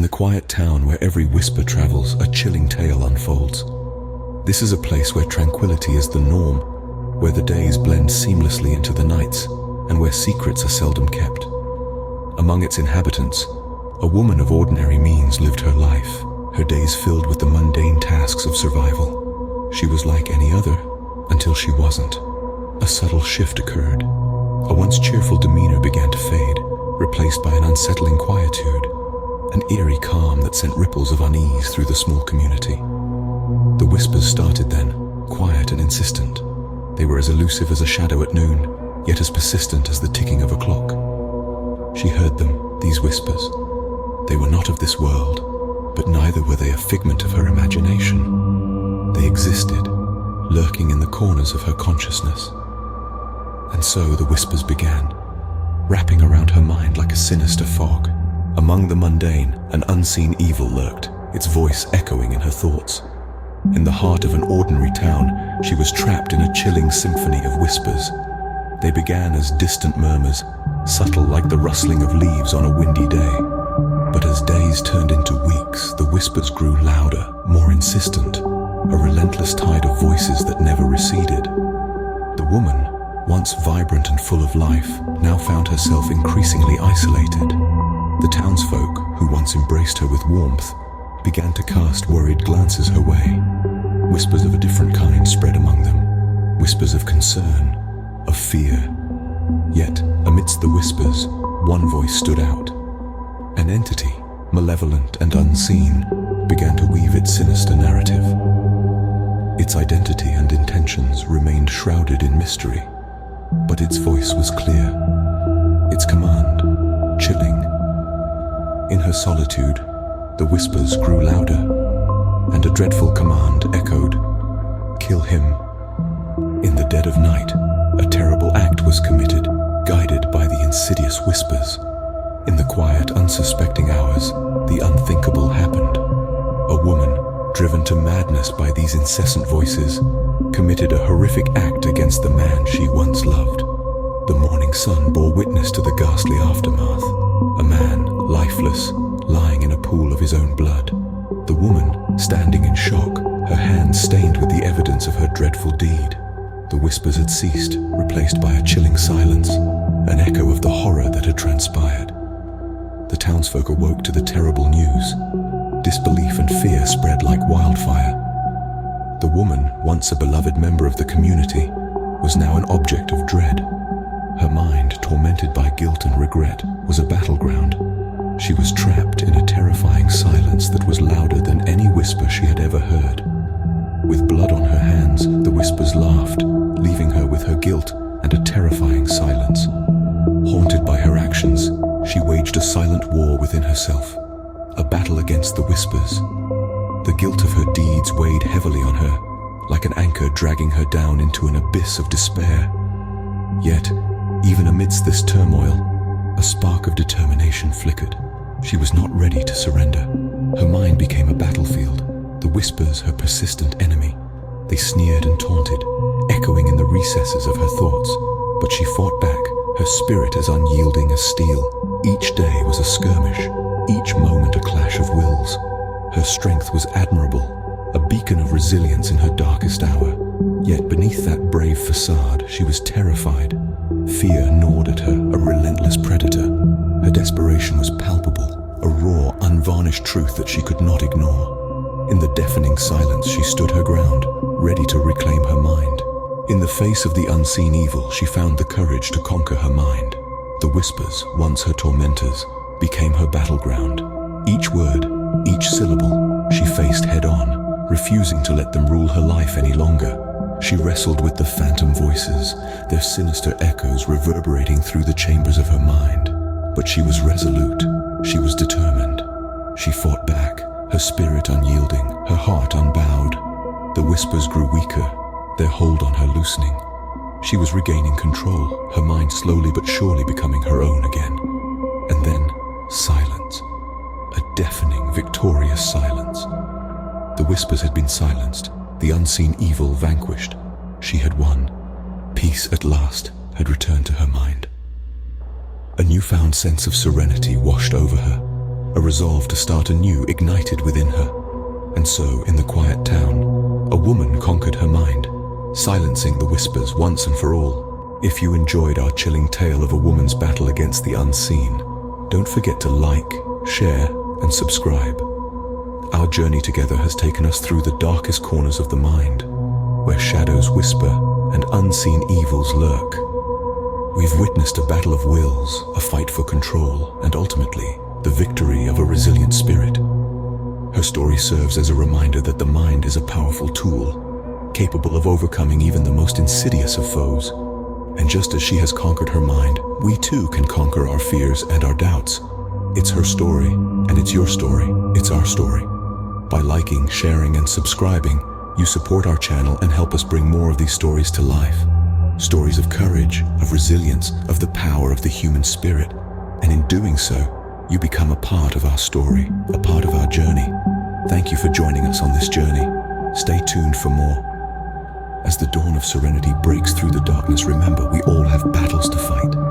the quiet town where every whisper travels, a chilling tale unfolds. This is a place where tranquility is the norm, where the days blend seamlessly into the nights, and where secrets are seldom kept. Among its inhabitants, a woman of ordinary means lived her life, her days filled with the mundane tasks of survival. She was like any other, until she wasn't. A subtle shift occurred. A once cheerful demeanor began to fade, replaced by an unsettling quietude, an eerie calm that sent ripples of unease through the small community. The whispers started then, quiet and insistent. They were as elusive as a shadow at noon, yet as persistent as the ticking of a clock. She heard them, these whispers. They were not of this world, but neither were they a figment of her imagination. They existed, lurking in the corners of her consciousness. And so the whispers began, wrapping around her mind like a sinister fog. Among the mundane, an unseen evil lurked, its voice echoing in her thoughts. In the heart of an ordinary town, she was trapped in a chilling symphony of whispers. They began as distant murmurs, subtle like the rustling of leaves on a windy day. But as days turned into weeks, the whispers grew louder, more insistent, a relentless tide of voices that never receded. The woman, once vibrant and full of life, now found herself increasingly isolated. The townsfolk, who once embraced her with warmth, began to cast worried glances her way. Whispers of a different kind spread among them, whispers of concern, of fear. Yet, amidst the whispers, one voice stood out. An entity, malevolent and unseen, began to weave its sinister narrative. Its identity and intentions remained shrouded in mystery, but its voice was clear, its command chilling. In her solitude, the whispers grew louder, and a dreadful command echoed, "Kill him." In the dead of night, a terrible act was committed, guided by the insidious whispers. In the quiet, unsuspecting hours, the unthinkable happened. A woman, driven to madness by these incessant voices, committed a horrific act against the man she once loved. The morning sun bore witness to the ghastly aftermath. A man, lifeless, lying in a pool of his own blood. The woman, standing in shock, her hands stained with the evidence of her dreadful deed. The whispers had ceased, replaced by a chilling silence, an echo of the horror that had transpired. The townsfolk awoke to the terrible news. Disbelief and fear spread like wildfire. The woman, once a beloved member of the community, was now an object of dread. Her mind, tormented by guilt and regret, was a battleground. She was trapped in a terrifying silence that was louder than any whisper she had ever heard. With blood on her hands, the whispers laughed, leaving her with her guilt and a terrifying silence. Haunted by her actions, she waged a silent war within herself, a battle against the whispers. The guilt of her deeds weighed heavily on her, like an anchor dragging her down into an abyss of despair. Yet, even amidst this turmoil, a spark of determination flickered. She was not ready to surrender. Her mind became a battlefield, the whispers her persistent enemy. They sneered and taunted, echoing in the recesses of her thoughts. But she fought back, her spirit as unyielding as steel. Each day was a skirmish, each moment a clash of wills. Her strength was admirable, a beacon of resilience in her darkest hour. Yet beneath that brave facade, she was terrified. Fear gnawed at her, a relentless predator. Her desperation was palpable, a raw, unvarnished truth that she could not ignore. In the deafening silence, she stood her ground, ready to reclaim her mind. In the face of the unseen evil, she found the courage to conquer her mind. The whispers, once her tormentors, became her battleground. Each word, each syllable, she faced head-on, refusing to let them rule her life any longer. She wrestled with the phantom voices, their sinister echoes reverberating through the chambers of her mind. But she was resolute, she was determined. She fought back, her spirit unyielding, her heart unbowed. The whispers grew weaker, their hold on her loosening. She was regaining control, her mind slowly but surely becoming her own again. And then, silence. A deafening, victorious silence. The whispers had been silenced, the unseen evil vanquished. She had won. Peace at last had returned to her mind. A newfound sense of serenity washed over her. a resolve to start anew ignited within her. And so, in the quiet town, a woman conquered her mind, silencing the whispers once and for all. If you enjoyed our chilling tale of a woman's battle against the unseen, don't forget to like, share, and subscribe. Our journey together has taken us through the darkest corners of the mind, where shadows whisper and unseen evils lurk. We've witnessed a battle of wills, a fight for control, and ultimately, the victory of a resilient spirit. Her story serves as a reminder that the mind is a powerful tool, capable of overcoming even the most insidious of foes. And just as she has conquered her mind, we too can conquer our fears and our doubts. It's her story, and it's your story, it's our story. By liking, sharing, and subscribing, you support our channel and help us bring more of these stories to life. Stories of courage, of resilience, of the power of the human spirit. And in doing so, you become a part of our story, a part of our journey. Thank you for joining us on this journey. Stay tuned for more. As the dawn of serenity breaks through the darkness, remember, we all have battles to fight.